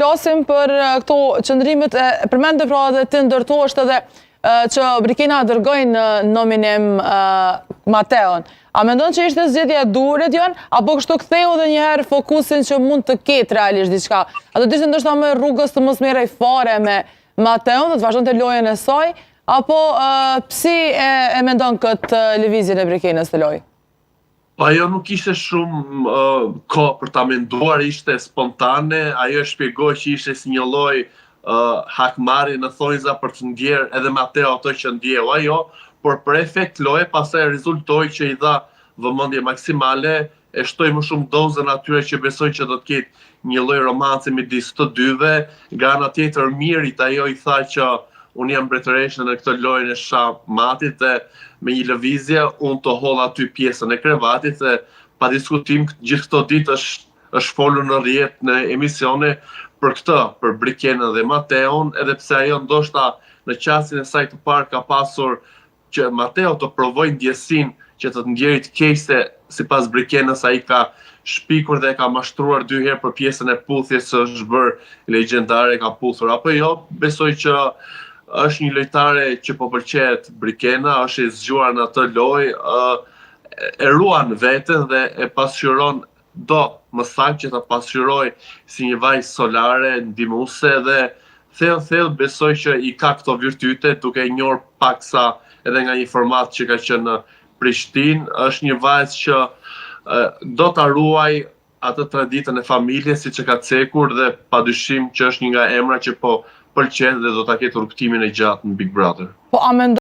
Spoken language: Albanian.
Flasim për këto qëndrimet, përmendë pra dhe të ndërtosht edhe që Brikina dërgojnë në nominim Mateon. A mendon që ishte zgjedhja e duhurit janë, apo kështu ktheu edhe njëherë fokusin që mund të ketë realisht diçka? A do të ishte ndoshta më rrugës të mos merrej fare me Mateon, do të vazhdonte lojën e saj, apo psi e mendon këtë lëvizjen e Brikinës të lojë? Ajo nuk ishte shumë kohë për ta menduar, ishte spontane, ajo shpjegoi që ishte si një lloj hakmarrje në thonjza për të ndjerë edhe Mateo ato që ndjeu ajo, por për efekt loje pastaj rezultoi që i dha vëmendje maksimale, e shtoi më shumë dozën atyre që besoj që do të ketë një lloj romance midis të dyve. Nga ana tjetër Mirit ajo i tha që unë jam mbretëreshë në këtë lojën e shahmatit dhe me një lëvizje unë të holl aty pjesën e krevatit dhe pa diskutim gjithë këto ditë është folur në rrjet në emisione për këtë, për Brikenën dhe Mateon, edhe pse ajo ndoshta në qastin e saj të parë ka pasur që Mateo të provojë ndjesin që të ndjerit keq se sipas Brikenës ai ka shpikur dhe ka mashtruar 2 herë për pjesën e puthjes që është bërë legjendare, ka puthur apo jo. Besoj që është një lojtare që po pëlqejet Brikena, është e zgjuar në atë lojë, e ruan veten dhe e pasqyron do më saktë që ta pasqyroj si një vajzë solare, ndihmuese dhe thellë besoj që i ka këto virtyte duke njohur paksa edhe nga një format që ka qenë në Prishtinë, është një vajzë që do ta ruaj atë traditën e familjes siç e ka cekur dhe padyshim që është një nga emrat që po pëlqen dhe do ta ketë rrugtimin e gjatë në Big Brother. Po a